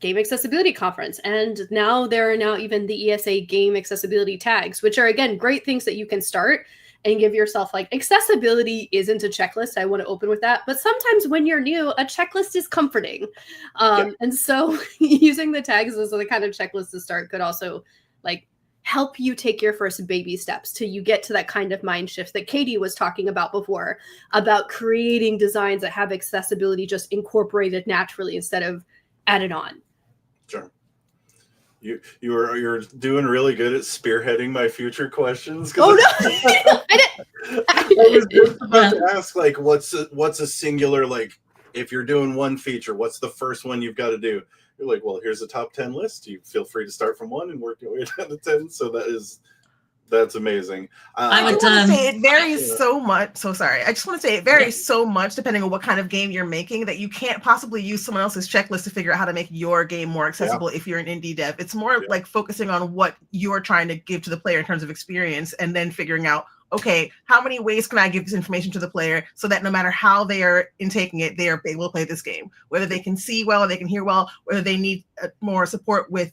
Game Accessibility Conference. And now there are now even the ESA Game Accessibility tags, which are again great things that you can start and give yourself like accessibility isn't a checklist. I want to open with that. But sometimes when you're new, a checklist is comforting. And so using the tags as the kind of checklist to start could also like help you take your first baby steps till you get to that kind of mind shift that Katie was talking about before, about creating designs that have accessibility just incorporated naturally instead of added on. Sure. You're doing really good at spearheading my future questions. Oh no! I was just about to ask, like, what's a singular, like, if you're doing one feature, what's the first one you've got to do? You're like, well, here's a top 10 list. You feel free to start from 1 and work your way down to 10. So that's amazing. I want to say it varies so much. So sorry. I just want to say it varies so much depending on what kind of game you're making that you can't possibly use someone else's checklist to figure out how to make your game more accessible if you're an indie dev. It's more like focusing on what you're trying to give to the player in terms of experience and then figuring out, okay, how many ways can I give this information to the player so that no matter how they are intaking it, they are able to play this game, whether they can see well or they can hear well, whether they need more support with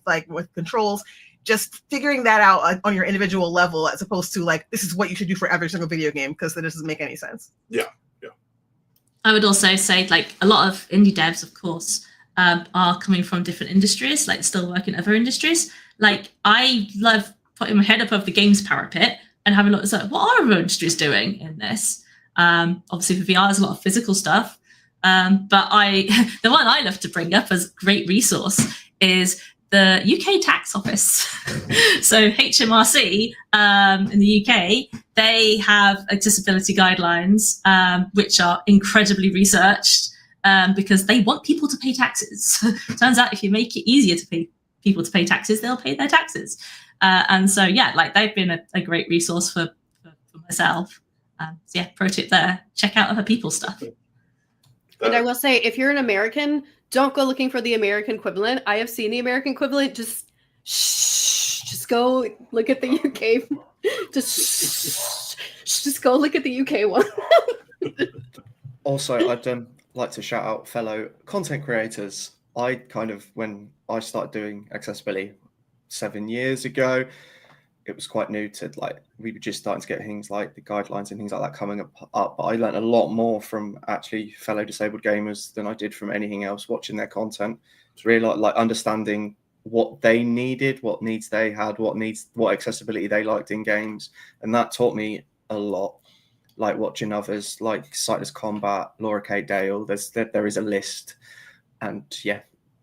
controls. Just figuring that out on your individual level, as opposed to like, this is what you should do for every single video game, because that doesn't make any sense. Yeah. I would also say, like, a lot of indie devs, of course, are coming from different industries, like still work in other industries. Like, I love putting my head above the games parapet and having a look at like, what are other industries doing in this? Obviously, for VR, there's a lot of physical stuff. But the one I love to bring up as a great resource is the UK tax office. So HMRC in the UK, they have accessibility guidelines, which are incredibly researched because they want people to pay taxes. Turns out if you make it easier to pay people to pay taxes, they'll pay their taxes. And so, like, they've been a great resource for myself. So pro tip there, check out other people's stuff. And I will say, if you're an American, don't go looking for the American equivalent. I have seen the American equivalent. Just go look at the UK. Just go look at the UK one. Also, I'd like to shout out fellow content creators. When I started doing accessibility 7 years ago, it was quite new to, like, we were just starting to get things like the guidelines and things like that coming up. But I learned a lot more from actually fellow disabled gamers than I did from anything else watching their content. It's really like understanding what they needed, what needs they had, what accessibility they liked in games. And that taught me a lot. Like watching others like Sightless Combat, Laura Kate Dale, there is a list. And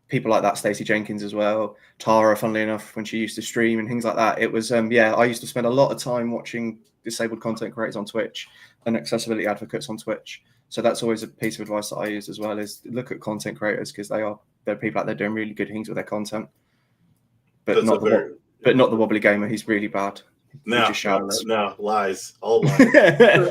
people like that, Stacey Jenkins as well, Tara, funnily enough, when she used to stream and things like that. It was, I used to spend a lot of time watching disabled content creators on Twitch and accessibility advocates on Twitch. So that's always a piece of advice that I use as well, is look at content creators, because they're people out there doing really good things with their content. But not the Wobbly Gamer. He's really bad. No, lies. All lies.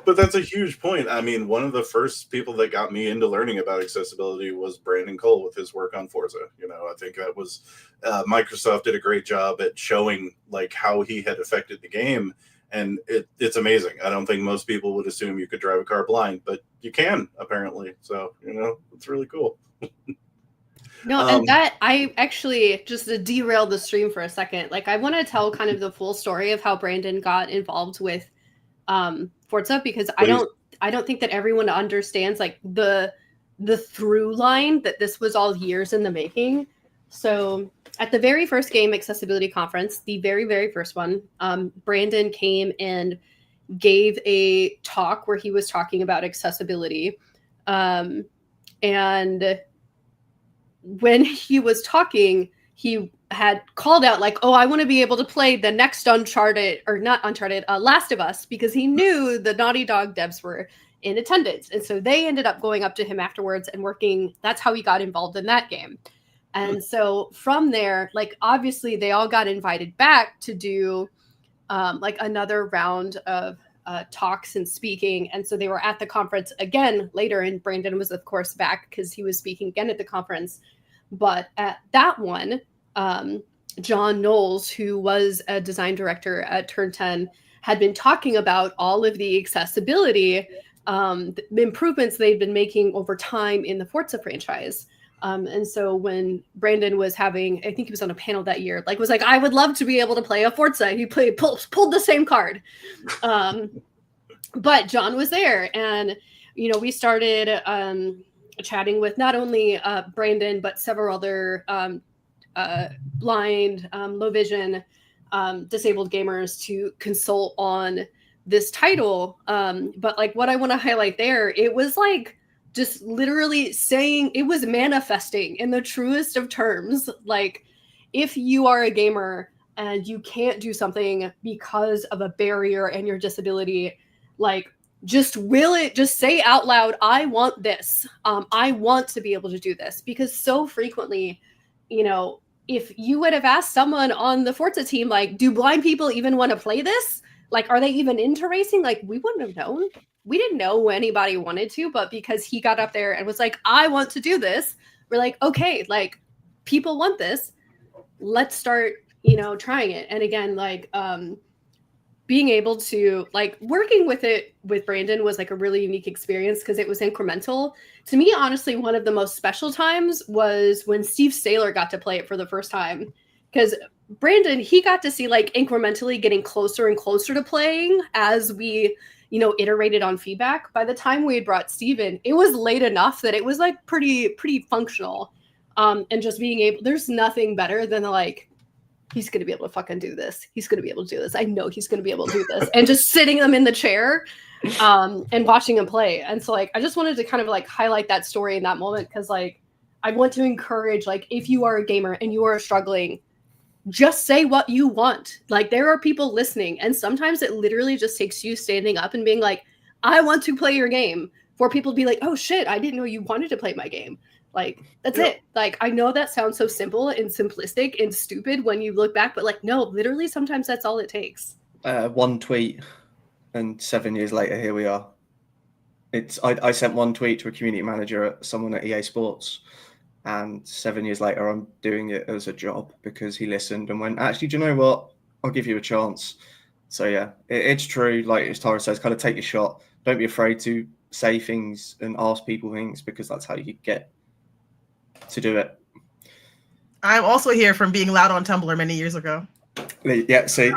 But that's a huge point. I mean, one of the first people that got me into learning about accessibility was Brandon Cole with his work on Forza. I think that was Microsoft did a great job at showing like how he had affected the game, and it's amazing. I don't think most people would assume you could drive a car blind, but you can apparently. So it's really cool. No, and that I actually just to derail the stream for a second. Like, I want to tell kind of the full story of how Brandon got involved with Forza, because I don't think that everyone understands like the through line that this was all years in the making. So at the very first game accessibility conference, the very, very first one, Brandon came and gave a talk where he was talking about accessibility. And when he was talking, he had called out like, oh, I want to be able to play the next Uncharted, or not Uncharted, Last of Us, because he knew the Naughty Dog devs were in attendance. And so they ended up going up to him afterwards and working. That's how he got involved in that game. And so from there, like, obviously they all got invited back to do like another round of talks and speaking. And so they were at the conference again later, and Brandon was of course back because he was speaking again at the conference. But at that one, John Knowles, who was a design director at Turn 10, had been talking about all of the accessibility improvements they'd been making over time in the Forza franchise. And so when Brandon was having, I think he was on a panel that year, like was like, I would love to be able to play a Forza. He pulled the same card. But John was there, and, you know, we started chatting with not only Brandon, but several other blind, low vision, disabled gamers to consult on this title. But like what I want to highlight there, it was like just literally saying, it was manifesting in the truest of terms. Like, if you are a gamer and you can't do something because of a barrier and your disability, like, just say out loud, I want this. I want to be able to do this. Because so frequently, you know, if you would have asked someone on the Forza team, like, do blind people even want to play this? Like, are they even into racing? Like, we wouldn't have known. We didn't know anybody wanted to, but because he got up there and was like, I want to do this, we're like, okay, like, people want this. Let's start, you know, trying it. And again, like, being able to, like, working with it with Brandon was like a really unique experience because it was incremental. To me, honestly, one of the most special times was when Steve Saylor got to play it for the first time. Because Brandon, he got to see like incrementally getting closer and closer to playing as we, you know, iterated on feedback. By the time we had brought Steve in, it was late enough that it was like pretty functional. And just being able, there's nothing better than like, he's going to be able to fucking do this. He's going to be able to do this. I know he's going to be able to do this. And just sitting them in the chair and watching him play. And so like, I just wanted to kind of like highlight that story in that moment. Cause like, I want to encourage, like, if you are a gamer and you are struggling, just say what you want. Like, there are people listening. And sometimes it literally just takes you standing up and being like, I want to play your game, for people to be like, oh shit, I didn't know you wanted to play my game. Like, that's it. Like, I know that sounds so simple and simplistic and stupid when you look back, but like, no, literally sometimes that's all it takes. One tweet and 7 years later, here we are. I sent one tweet to a community manager at someone at EA Sports, and 7 years later, I'm doing it as a job because he listened and went, actually, do you know what? I'll give you a chance. So yeah, it's true. Like as Tara says, kind of take your shot. Don't be afraid to say things and ask people things, because that's how you get to do it. I'm also here from being loud on Tumblr many years ago. Yeah, see,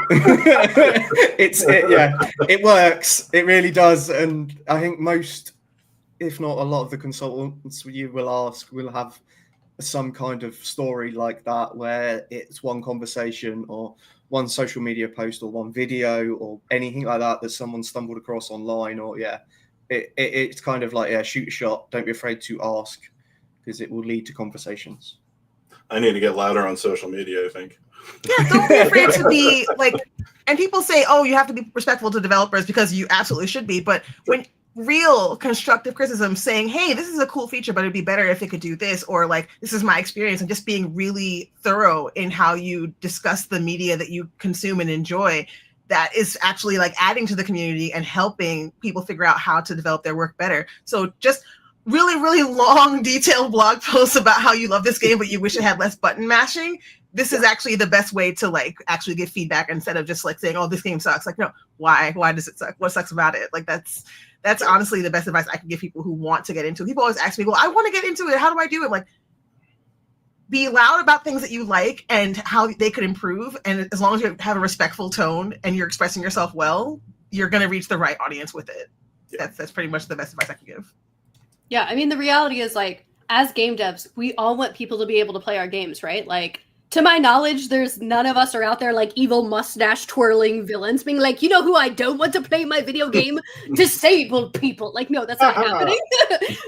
it works. It really does. And I think most, if not a lot of the consultants you will ask will have some kind of story like that, where it's one conversation or one social media post or one video or anything like that someone stumbled across online, or it's kind of like, shoot a shot. Don't be afraid to ask, because it will lead to conversations. I need to get louder on social media, I think. Yeah, don't be afraid to be like, and people say, oh, you have to be respectful to developers, because you absolutely should be. But when real constructive criticism saying, hey, this is a cool feature, but it'd be better if it could do this, or like, this is my experience, and just being really thorough in how you discuss the media that you consume and enjoy, that is actually like adding to the community and helping people figure out how to develop their work better. So just really, really long, detailed blog posts about how you love this game, but you wish it had less button mashing. This is actually the best way to like actually give feedback, instead of just like saying, oh, this game sucks. Like, no, why does it suck? What sucks about it? Like, that's honestly the best advice I can give people who want to get into it. People always ask me, well, I want to get into it. How do I do it? I'm like, be loud about things that you like and how they could improve. And as long as you have a respectful tone and you're expressing yourself well, you're going to reach the right audience with it. Yeah. That's pretty much the best advice I can give. Yeah, I mean, the reality is, like, as game devs, we all want people to be able to play our games, right? Like, to my knowledge, there's none of us are out there like evil mustache twirling villains being like, you know who I don't want to play my video game? Disabled people. Like, no, that's not happening.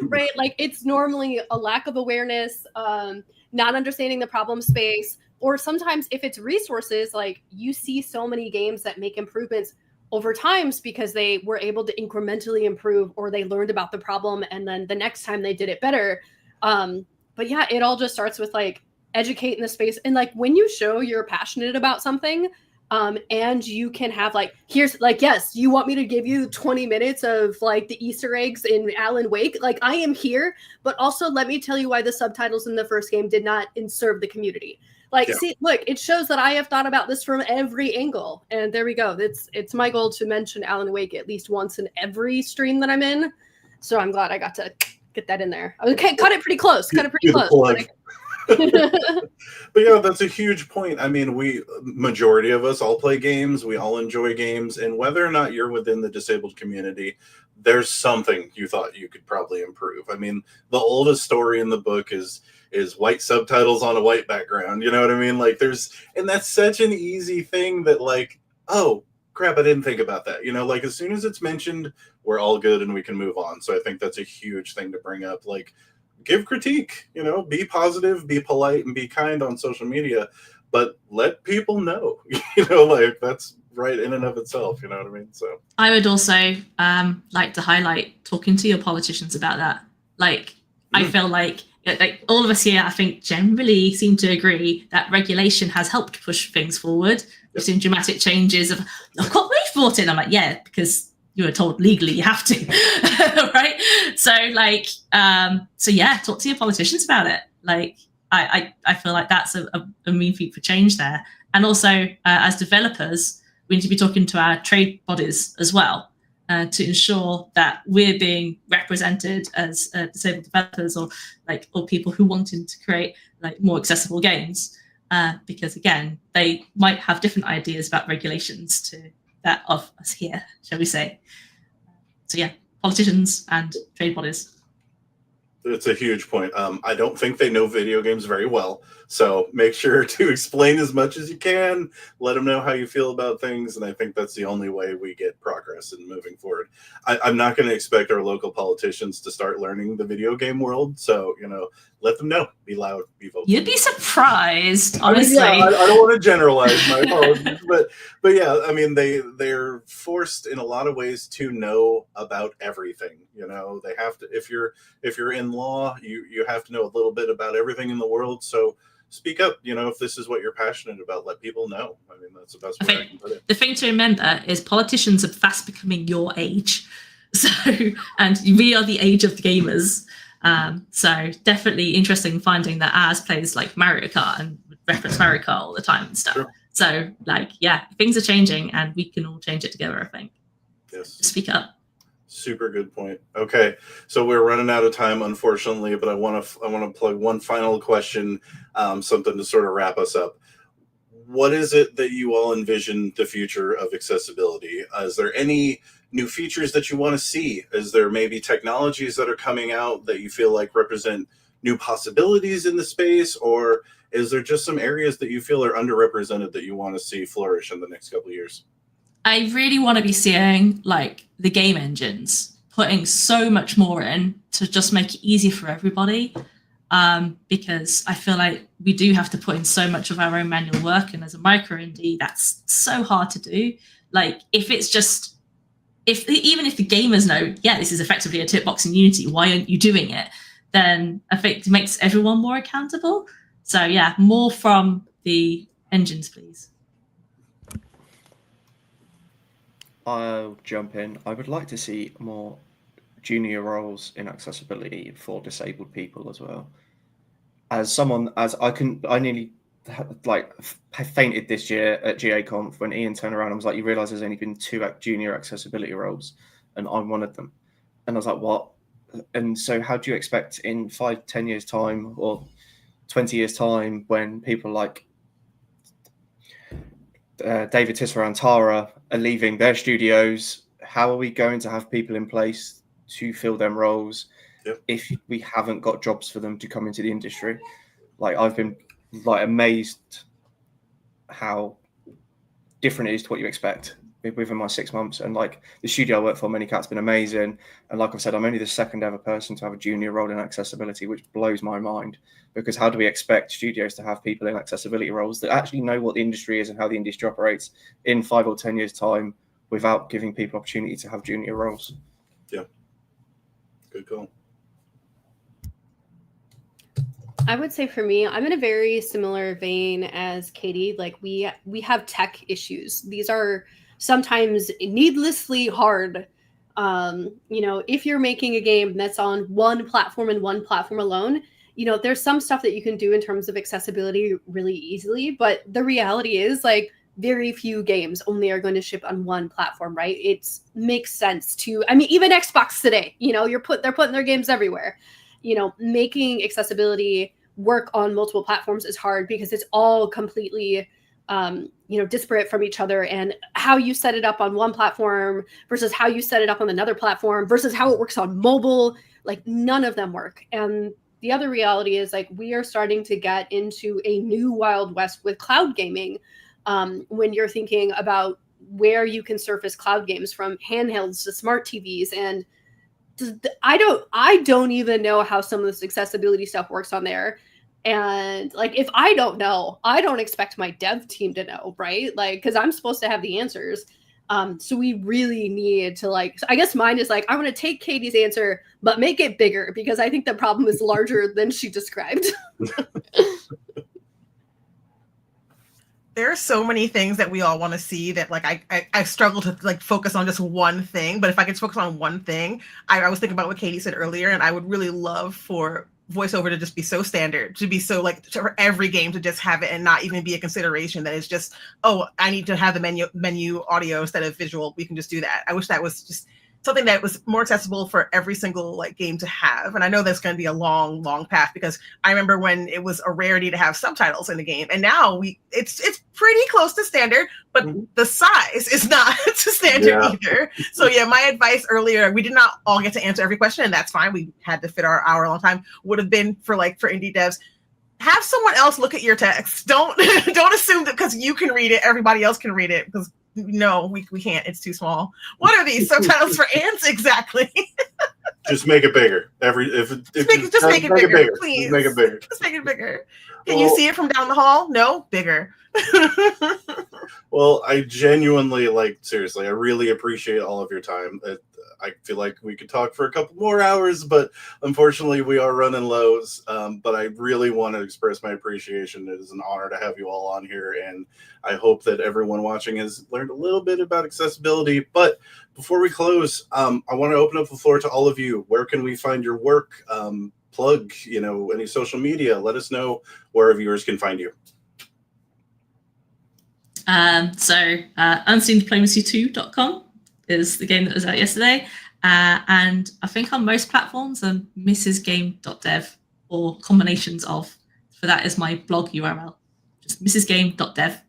Right? Like, it's normally a lack of awareness, not understanding the problem space, or sometimes if it's resources, like you see so many games that make improvements over times because they were able to incrementally improve, or they learned about the problem and then the next time they did it better. But yeah, it all just starts with like educating the space. And like when you show you're passionate about something, and you can have like, here's like, yes, you want me to give you 20 minutes of like the Easter eggs in Alan Wake? Like, I am here, but also let me tell you why the subtitles in the first game did not serve the community. Like, see, look, it shows that I have thought about this from every angle. And there we go. It's my goal to mention Alan Wake at least once in every stream that I'm in. So I'm glad I got to get that in there. Okay, cut it pretty close. But yeah, that's a huge point. I mean, majority of us all play games. We all enjoy games. And whether or not you're within the disabled community, there's something you thought you could probably improve. I mean, the oldest story in the book is white subtitles on a white background. You know what I mean? Like and that's such an easy thing that like, oh crap, I didn't think about that. You know, like as soon as it's mentioned, we're all good and we can move on. So I think that's a huge thing to bring up. Like, give critique, you know, be positive, be polite, and be kind on social media, but let people know, you know, like that's right in and of itself, you know what I mean? So I would also like to highlight talking to your politicians about that. Like, I feel like all of us here, I think, generally seem to agree that regulation has helped push things forward. We've seen dramatic changes of what we've brought in. I'm like, yeah, because you were told legally you have to, right? So like, so yeah, talk to your politicians about it. Like, I feel like that's a mean feat for change there. And also, as developers, we need to be talking to our trade bodies as well to ensure that we're being represented as disabled developers or people who wanted to create like more accessible games. Because again, they might have different ideas about regulations to that of us here, shall we say. So yeah, politicians and trade bodies. It's a huge point. I don't think they know video games very well. So make sure to explain as much as you can. Let them know how you feel about things. And I think that's the only way we get progress in moving forward. I'm not going to expect our local politicians to start learning the video game world. So, you know, let them know. Be loud, be vocal. You'd be surprised, honestly. I don't want to generalize, my apologies. But yeah, I mean, they're forced in a lot of ways to know about everything. You know, they have to, if you're in law, you have to know a little bit about everything in the world. So speak up, you know, if this is what you're passionate about, let people know. I mean, that's the best way I can put it. The thing to remember is politicians are fast becoming your age. So, and we are the age of the gamers. So definitely interesting finding that ours plays like Mario Kart and reference Mario Kart all the time and stuff. Sure. So like, yeah, things are changing and we can all change it together, I think. Yes. Just speak up. Super good point. Okay, so we're running out of time, unfortunately, but I want to plug one final question, something to sort of wrap us up. What is it that you all envision the future of accessibility? Is there any new features that you want to see? Is there maybe technologies that are coming out that you feel like represent new possibilities in the space, or is there just some areas that you feel are underrepresented that you want to see flourish in the next couple of years? I really want to be seeing like the game engines putting so much more in to just make it easy for everybody, because I feel like we do have to put in so much of our own manual work, and as a micro indie, that's so hard to do. Like if it's just, even if the gamers know, yeah, this is effectively a tip box in Unity, why aren't you doing it? Then I think it makes everyone more accountable. So yeah, more from the engines, please. I'll jump in. I would like to see more junior roles in accessibility for disabled people as well. I nearly fainted this year at GAconf when Ian turned around and was like, you realize there's only been 2 junior accessibility roles and I'm one of them. And I was like, what? And so how do you expect in 5-10 years time, or 20 years' time, when people like David Tisser and Tara are leaving their studios, how are we going to have people in place to fill them roles if we haven't got jobs for them to come into the industry? Like, I've been like amazed how different it is to what you expect within my 6 months. And like, the studio I work for, Manycat's been amazing. And like I've said, I'm only the second ever person to have a junior role in accessibility, which blows my mind, because how do we expect studios to have people in accessibility roles that actually know what the industry is and how the industry operates in 5 or 10 years time without giving people opportunity to have junior roles? Yeah, good call. I would say for me, I'm in a very similar vein as Katie. Like, we have tech issues. These are sometimes needlessly hard. If you're making a game that's on one platform and one platform alone, there's some stuff that you can do in terms of accessibility really easily. But the reality is, like, very few games only are going to ship on one platform, right? It makes sense to, even Xbox today, they're putting their games everywhere. Making accessibility work on multiple platforms is hard because it's all completely, disparate from each other, and how you set it up on one platform versus how you set it up on another platform versus how it works on mobile, like, none of them work. And the other reality is, like, we are starting to get into a new Wild West with cloud gaming. When you're thinking about where you can surface cloud games, from handhelds to smart TVs, and I don't even know how some of this accessibility stuff works on there. And like, if I don't know, I don't expect my dev team to know, right? Like, because I'm supposed to have the answers. So we really need to, like, I guess mine is like, I want to take Katie's answer, but make it bigger, because I think the problem is larger than she described. There are so many things that we all want to see that, like, I struggle to, like, focus on just one thing. But if I could focus on one thing, I was thinking about what Katie said earlier, and I would really love for voiceover to just be so standard, to be so, like, for every game to just have it and not even be a consideration that it's just, oh, I need to have the menu audio instead of visual. We can just do that. I wish that was just something that was more accessible for every single, like, game to have. And I know that's going to be a long, long path, because I remember when it was a rarity to have subtitles in the game, and now it's pretty close to standard, but the size is not to standard either. So yeah, my advice earlier, we did not all get to answer every question, and that's fine. We had to fit our hour-long time. Would have been for indie devs, have someone else look at your text. Don't assume that because you can read it, everybody else can read it, because no, we can't. It's too small. What are these subtitles for ants exactly? Just make it bigger. Just make it bigger, please. Just make it bigger. Just make it bigger. Can you see it from down the hall? No, bigger. Well, I genuinely, like, seriously, I really appreciate all of your time. I feel like we could talk for a couple more hours, but unfortunately we are running low. But I really want to express my appreciation. It is an honor to have you all on here, and I hope that everyone watching has learned a little bit about accessibility. But before we close, I want to open up the floor to all of you. Where can we find your work? Plug, any social media. Let us know where our viewers can find you. Unseendiplomacy2.com is the game that was out yesterday. And I think on most platforms, mrsgame.dev, or combinations of. For that is my blog URL, just mrsgame.dev.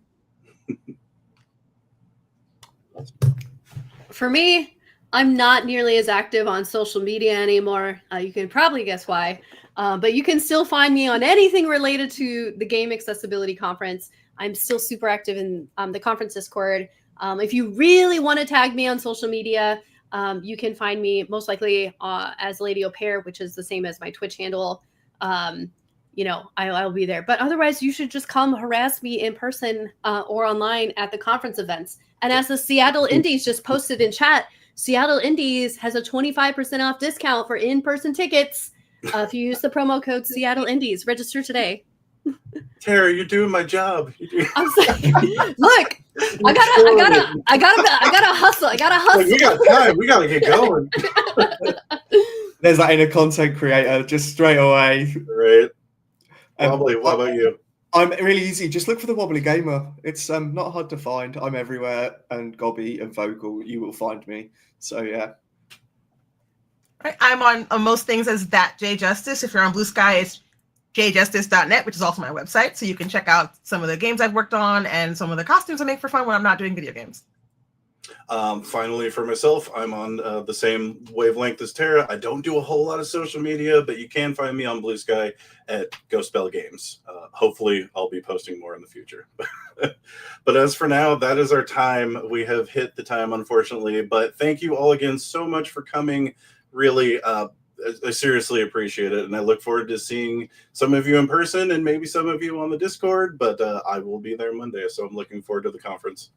For me, I'm not nearly as active on social media anymore. You can probably guess why. But you can still find me on anything related to the Game Accessibility Conference. I'm still super active in the conference Discord. If you really want to tag me on social media, you can find me most likely as Lady Au Pair, which is the same as my Twitch handle. I'll be there. But otherwise, you should just come harass me in person or online at the conference events. And as the Seattle Indies just posted in chat, Seattle Indies has a 25% off discount for in-person tickets if you use the promo code Seattle Indies. Register today. Tara, you're doing my job. I'm saying, look, I gotta hustle. Like, we got time. We gotta get going. There's that inner content creator just straight away. Right. Wobbly, what about you? I'm really easy. Just look for the Wobbly Gamer. It's not hard to find. I'm everywhere, and Gobby and Vocal, you will find me. So yeah. I'm on most things as that J Justice. If you're on Blue Sky, it's jjustice.net, which is also my website. So you can check out some of the games I've worked on and some of the costumes I make for fun when I'm not doing video games. Finally, for myself, I'm on the same wavelength as Tara. I don't do a whole lot of social media, but you can find me on Blue Sky at Go Spell Games. Hopefully, I'll be posting more in the future. But as for now, that is our time. We have hit the time, unfortunately. But thank you all again so much for coming. Really, I seriously appreciate it. And I look forward to seeing some of you in person and maybe some of you on the Discord. But I will be there Monday, so I'm looking forward to the conference.